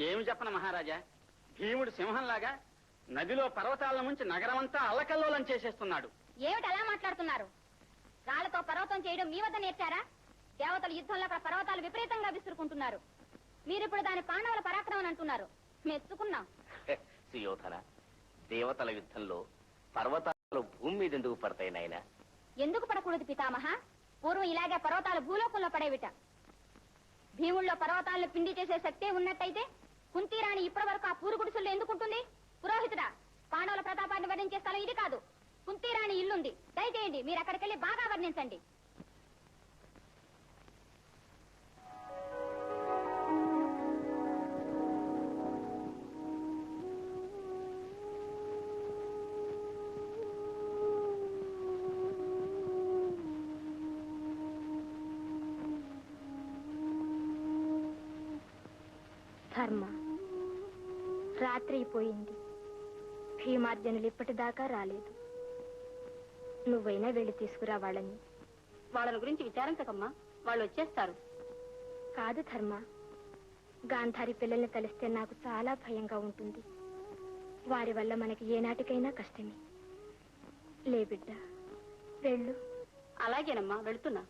ఏమి చెప్పను మహారాజా, భీముడు సింహంలాగా నదిలో పర్వతాల నుంచి నగరమంతా అల్లకల్లోలం చేసేస్తున్నాడు. ఏమిటి అలా మాట్లాడుతున్నారు? రాళ్లతో పర్వతం చేయడం మీ వద్ద నేర్చారా? దేవతల యుద్ధంలో అక్కడ పర్వతాలు విపరీతంగా విసురుకుంటున్నారు. మీరిప్పుడు దాని పాండవుల పరాక్రమం అంటున్నారు. మెచ్చుకున్నాం. సుయోధన, దేవతల యుద్ధంలో పర్వతాలు భూమి మీద ఎందుకు పడతాయి నాయన? ఎందుకు పడకూడదు పితామహ? పూర్వం ఇలాగే పర్వతాలు భూలోకంలో పడేవిట. భీముల్లో పర్వతాలను పిండి చేసే శక్తే ఉన్నట్టయితే కుంతీరాణి ఇప్పటి వరకు ఆ పూరు గుడిసెల్లో ఎందుకుంటుంది? పురోహితుడా, పాండవుల ప్రతాపాన్ని వర్ణించే స్థలం ఇది కాదు. కుంతీరాణి ఇల్లుంది. దయచేయండి, మీరు అక్కడికి వెళ్ళి బాగా వర్ణించండి. ధర్మ, రాత్రి అయిపోయింది. భీమార్జనులు ఇప్పటిదాకా రాలేదు. నువ్వైనా వెళ్ళి తీసుకురా వాళ్ళని. వాళ్ళని గురించి విచారించకమ్మా, వాళ్ళు వచ్చేస్తారు. కాదు ధర్మ, గాంధారి పిల్లల్ని కలిస్తే నాకు చాలా భయంగా ఉంటుంది. వారి వల్ల మనకి ఏనాటికైనా కష్టమే. లే బిడ్డ, వెళ్ళు. అలాగేనమ్మా, వెళ్తున్నా.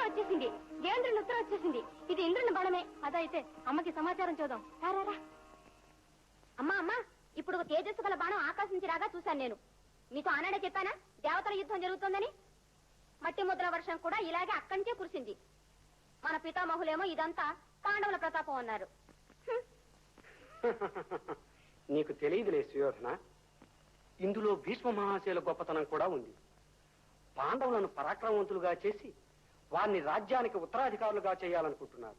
వచ్చేసింది, దేవేంద్రుని ఉత్తరం వచ్చేసింది. ఇది ఇంద్రుని బలమే. అదైతే అమ్మకి సమాచారం చూద్దాం. రారా. అమ్మా అమ్మా, ఇప్పుడు తేజస్సు గల బాణం ఆకాశం నుంచి రాగా చూశాను నేను. నీతో ఆనాడే చెప్పానా దేవతల యుద్ధం జరుగుతోందని? మట్టి ముద్ర వర్షం కూడా ఇలాగే అక్కడి నుంచే కురిసింది. మన పితామహులేమో ఇదంతా పాండవుల ప్రతాపం అన్నారు. నీకు తెలియదులే సుయోధన, ఇందులో భీష్మ మహాశయుల గొప్పతనం కూడా ఉంది. పాండవులను పరాక్రమవంతులుగా చేసి వారిని రాజ్యానికి ఉత్తరాధికారులుగా చేయాలనుకుంటున్నారు.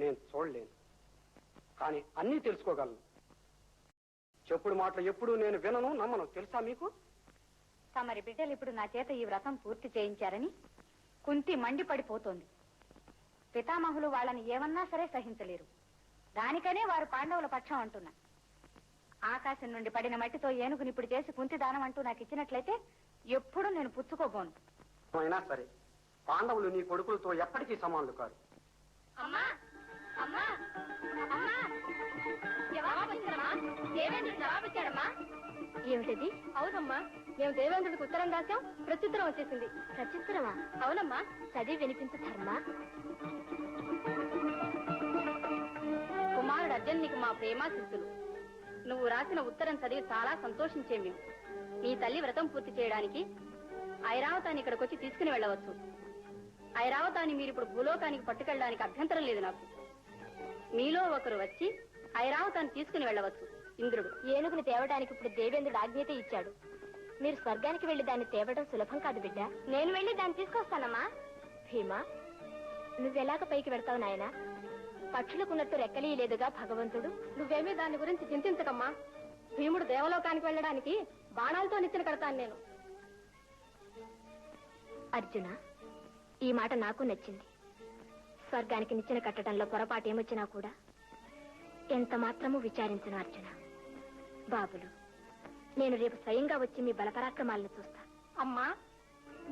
నేను చూడలేను, కానీ అన్నీ తెలుసుకోగలను. చెప్పుడు మాటలు ఎప్పుడు నేను వినను, నమ్మను. తెలుసా మీకు? తమరి బిడ్డలు ఇప్పుడు నా చేత ఈ వ్రతం పూర్తి చేయించారని కుంతి మండిపడిపోతోంది. పితామహులు వాళ్ళని ఏమన్నా సరే సహించలేరు. దానికనే వారు పాండవుల పక్షం అంటున్నా. ఆకాశం నుండి పడిన మట్టితో ఏనుగుని ఇప్పుడు చేసి కుంతి దానం అంటూ నాకు ఇచ్చినట్లయితే ఎప్పుడూ నేను పుచ్చుకోబోను. అయినా సరే పాండవులు నీ కొడుకులతో ఎప్పటికీ సమానులు కాదు. ఏమిటిది? అవునమ్మా, మేము దేవేంద్రుడికి ఉత్తరం రాశాం. ప్రత్యుత్తరం వచ్చేసింది. ప్రత్యుత్తరమా? అవునమ్మా. చదివి వినిపించు ధర్మ. కుమారుడు అర్జున్, నీకు మా ప్రేమాశిస్సులు. నువ్వు రాసిన ఉత్తరం చదివి చాలా సంతోషించే మేము. నీ తల్లి వ్రతం పూర్తి చేయడానికి ఐరావతాన్ని ఇక్కడికి వచ్చి తీసుకుని వెళ్ళవచ్చు. ఐరావతాన్ని మీరు ఇప్పుడు భూలోకానికి పట్టుకెళ్ళడానికి అభ్యంతరం లేదు నాకు. మీలో ఒకరు వచ్చి ఐరావతాన్ని తీసుకుని వెళ్ళవచ్చు. ఇంద్రుడు ఏనుగుని తేవడానికి ఇప్పుడు దేవేంద్రుడు ఆజ్ఞతే ఇచ్చాడు. మీరు స్వర్గానికి వెళ్లి దాన్ని తేవడం సులభం కాదు బిడ్డ. నేను వెళ్లి దాన్ని తీసుకొస్తానమ్మా. భీమా, నువ్వెలాగ పైకి వెళ్తావు నాయనా? పక్షులకున్నట్టు రెక్కలీ లేదుగా భగవంతుడు. నువ్వేమీ దాని గురించి చింతించకమ్మా. భీముడు దేవలోకానికి వెళ్ళడానికి బాణాలతో నిచ్చెన కడతాను నేను. అర్జున, ఈ మాట నాకు నచ్చింది. స్వర్గానికి నిచ్చెన కట్టడంలో పొరపాటు ఏమొచ్చినా కూడా ఎంత మాత్రమూ విచారించను అర్జున. బాబులు, నేను రేపు స్వయంగా వచ్చి మీ బలపరాక్రమాలను చూస్తా. అమ్మా,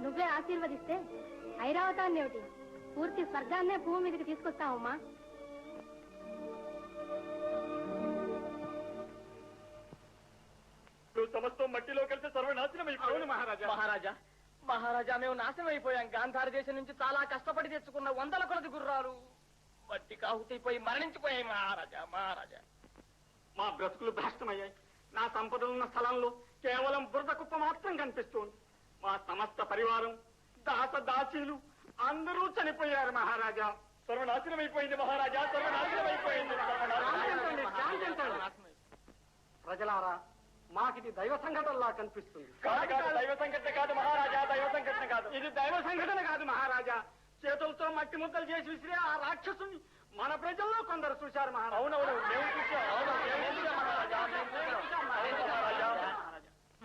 నువ్వే ఆశీర్వదిస్తే ఐరావతాన్ని ఏమిటి, పూర్తి స్వర్గాన్నే భూమి మీదకి తీసుకొస్తావమ్మా. సమస్తం మట్టిలో కలిసి సర్వనాశనం అయిపోయింది. మహారాజా, మహారాజా, మేము నాశనం అయిపోయాం. గాంధార దేశం నుంచి చాలా కష్టపడి తెచ్చుకున్న 100 కొలది గుర్రాలు మట్టి కాహుతైపోయి మరణించిపోయాయి. మహారాజా, మహారాజా, మా బ్రతుకులు భ్రష్టమయ్యాయి. నా సంపదలున్న స్థలంలో కేవలం బురద కుప్ప మాత్రం కనిపిస్తోంది. మా సమస్త పరివారం, దాస దాసీలు అందరూ చనిపోయారు. మహారాజా, సర్వనాశనం అయిపోయింది. మహారాజా, సర్వనాశనం అయిపోయింది. ప్రజలారా, మాకిది దైవ సంఘటనలా కనిపిస్తుంది. దైవ సంఘటన కాదు మహారాజా, దైవ సంఘటన కాదు. ఇది దైవ సంఘటన కాదు మహారాజా. చేతులతో మట్టి ముద్దలు చేసి విసిరే ఆ రాక్షసుని మన ప్రజల్లో కొందరు చూశారు మహారాజా. అవునవును,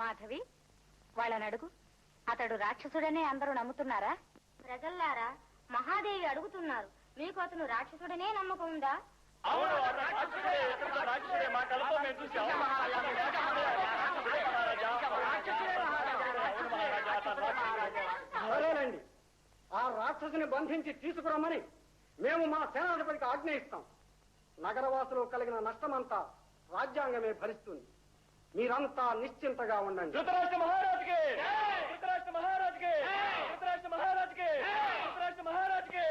మాధవి, వాళ్ళని అడుగు. అతడు రాక్షసుడనే అందరూ నమ్ముతున్నారా? ప్రజల్లారా, మహాదేవి అడుగుతున్నారు, మీకు అతను రాక్షసుడనే నమ్మకం ఉందా? అవును, రాక్షసుడే. మా కళ్ళతో మేము చూసాం. రాక్షసుని బంధించి తీసుకురమ్మని మేము మా సేనాధిపతికి ఆజ్ఞయిస్తాం. నగరవాసులు కలిగిన నష్టమంతా రాజ్యాంగమే భరిస్తుంది. మీరంతా నిశ్చింతగా ఉండండి. ధృతరాష్ట్ర మహారాజుకి, ధృతరాష్ట్ర మహారాజుకి, ధృతరాష్ట్ర మహారాజుకి, ధృతరాష్ట్ర మహారాజుకి.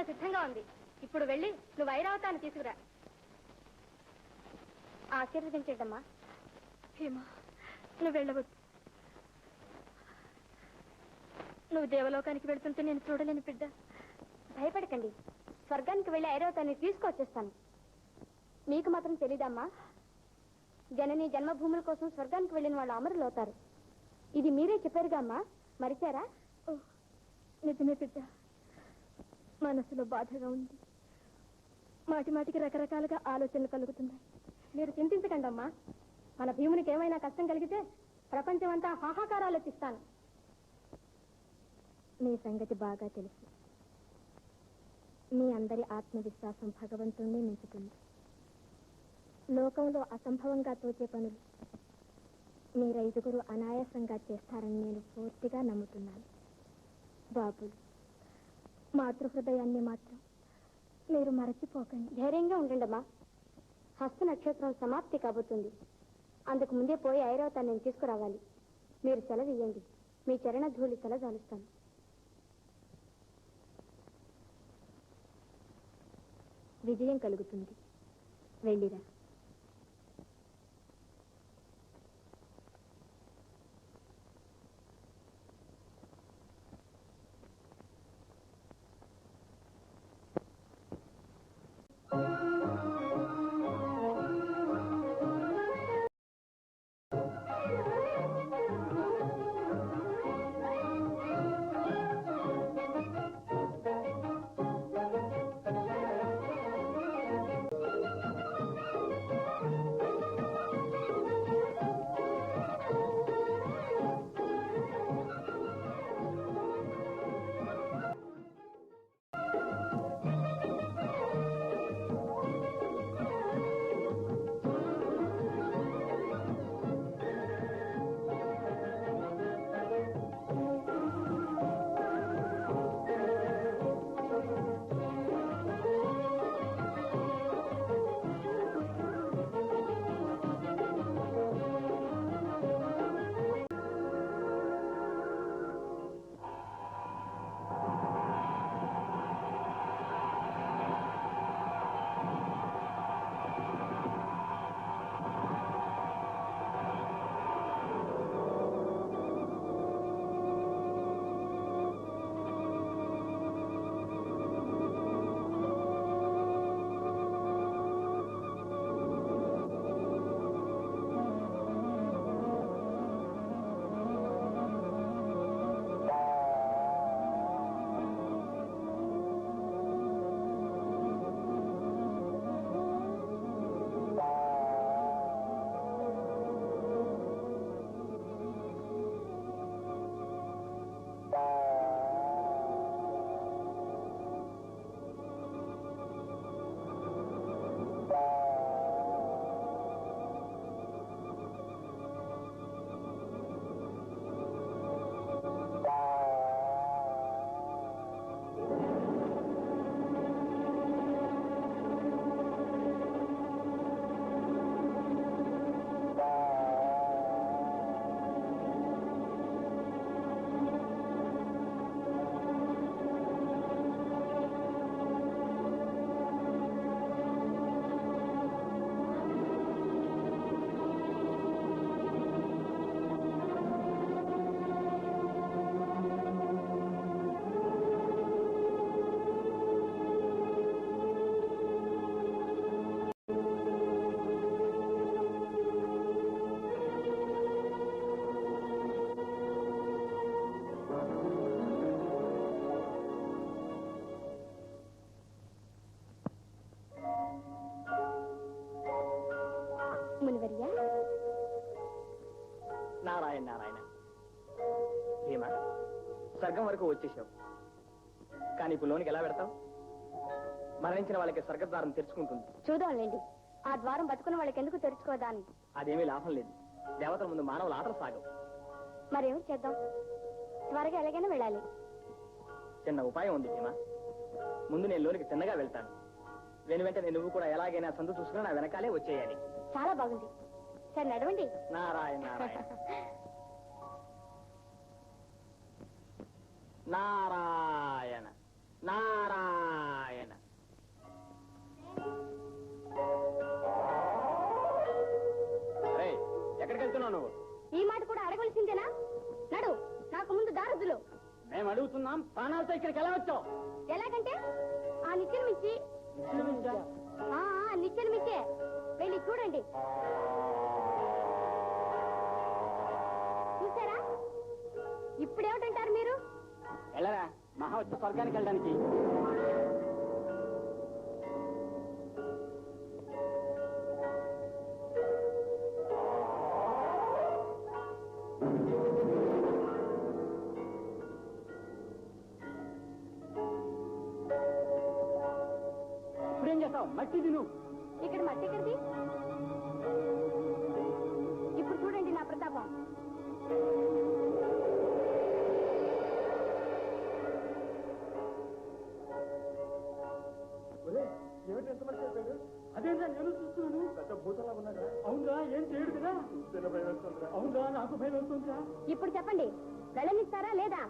సిద్ధంగా ఉంది. ఇప్పుడు వెళ్ళి నువ్వు ఐరావతాన్ని తీసుకురా. ఆశీర్వదించడమ్మా. హేమా, నువ్వు వెళ్ళవద్దు. నువ్వు దేవలోకానికి వెళ్తుంటే నేను చూడలేని బిడ్డ. భయపడకండి, స్వర్గానికి వెళ్ళి ఐరావతాన్ని తీసుకొచ్చేస్తాను. మీకు మాత్రం తెలీదమ్మా, జనని జన్మభూముల కోసం స్వర్గానికి వెళ్ళిన వాళ్ళు అమరులు అవుతారు. ఇది మీరే చెప్పారుగా అమ్మా, మరిచారా? నిజమే బిడ్డ, మనసులో బాధగా ఉంది. మాటి మాటికి రకరకాలుగా ఆలోచనలు కలుగుతున్నాయి. మీరు చింతించకండి అమ్మా. మన భీమునికి ఏమైనా కష్టం కలిగితే ప్రపంచమంతా హాహాకారాలు ఎత్తిస్తాను. మీ సంగతి బాగా తెలుసు. మీ అందరి ఆత్మవిశ్వాసం భగవంతుణ్ణి మించుతుంది. లోకంలో అసంభవంగా తోచే పనులు మీరైదుగురు అనాయాసంగా చేస్తారని నేను పూర్తిగా నమ్ముతున్నాను. బాబులు, మాతృహృదయాన్ని మాత్రం మీరు మరచిపోకండి. ధైర్యంగా ఉండండమ్మా. హస్త నక్షత్రం సమాప్తి కాబోతుంది. అందుకు ముందే పోయి ఐరావతాన్ని నేను తీసుకురావాలి. మీరు సెలవు ఇవ్వండి, మీ చరణ ధూళి తలజాలుస్తాను. విజయం కలుగుతుంది. వెళ్ళిరా. నారాయణ నారాయణ. భీమా, స్వర్గం వరకు వచ్చేసావు, కానీ ఇప్పుడు లోనికి ఎలా పెడతావు? మరణించిన వాళ్ళకి స్వర్గద్వారం తెరుచుకుంటుంది. చూద్దాంలేండి, ఆ ద్వారం బతుకున్న వాళ్ళకి ఎందుకు తెరుచుకోదాని. అదేమీ లాభం లేదు. దేవతల ముందు మానవుల ఆటలు సాగవు. మరేమి చేద్దాం? త్వరగా ఎలాగైనా వెళ్ళాలి. చిన్న ఉపాయం ఉంది భీమా. ముందు నేను లోనికి చిన్నగా వెళ్తాను. వెంటనే నువ్వు కూడా ఎలాగైనా సందు చూసుకుని నా వెనకాలే వచ్చేయాలి. చాలా బాగుంది. సరే నడవండి. నారాయణ నారాయణ. నారాయణ నారాయణ. ఎక్కడికి వెళ్తున్నావు నువ్వు? ఈ మాట కూడా అడగవలసిందేనా? నడు, నాకు ముందు దారుదులు. మేము అడుగుతున్నాం, ప్రాణాలతో ఇక్కడికి ఎలా వచ్చావు? ఎలాగంటే ఆ నిచ్చెన మించి నిచ్చెన మించే వెళ్ళి చూడండి. చూసారా? ఇప్పుడేమిటంటారు మీరు? వెళ్ళరా, మహా వచ్చి స్వర్గానికి వెళ్ళడానికి. ఇప్పుడేం చేస్తావు? మట్టి తిను. ఇక్కడ మట్టి ఎక్కడిది? ఇప్పుడు చూడండి నా ప్రతాపం. ఏమిటి ఎంతమంది చెప్పాడు? అదేంటా నేను చూస్తున్నాను. పెద్ద భూతంలా ఉన్నాడా? అవునా, ఏం చేయడు కదా. భయం వేస్తుందా? అవునా, నాకు భయం వేస్తుందా. ఇప్పుడు చెప్పండి, వెళ్ళనిస్తారా లేదా?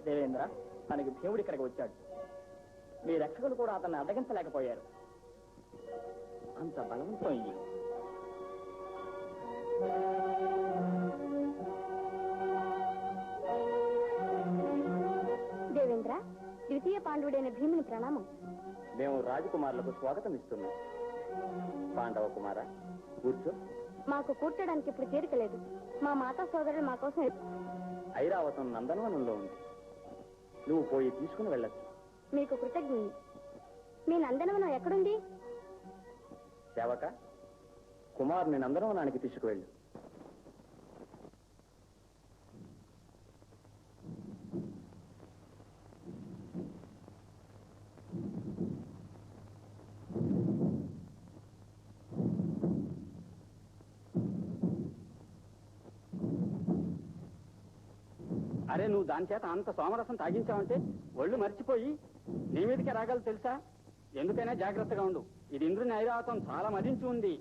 దేవేంద్ర, తనకి భీముడు ఇక్కడికి వచ్చాడు. మీ రక్షకులు కూడా అతన్ని అడ్డగించలేకపోయారు. అంత బలవంతం ఇది. దేవేంద్ర, ద్వితీయ పాండవుడైన భీముని ప్రణామం. మేము రాజకుమారులకు స్వాగతం ఇస్తున్నాం. పాండవ కుమార, కూర్చో. మాకు కూర్చోడానికి ఇప్పుడు తీరికలేదు. మా మాతా సోదరులు మా కోసం ఐరావతం నందనవనంలో ఉంది. నువ్వు పోయి తీసుకుని వెళ్ళొచ్చు. మీకు కృతజ్ఞుని. మీ నందనవనం ఎక్కడుంది? సేవక, కుమారుని నందనవనానికి తీసుకువెళ్ళు. అరే, నువ్వు దాని చేత అంత సోమరసం తాగించావంటే ఒళ్ళు మర్చిపోయి నీ మీదకే రాగలదు తెలుసా? ఎందుకైనా జాగ్రత్తగా ఉండు. ఇది ఇంద్రుని ఐరావతం చాలా మదించి ఉంది.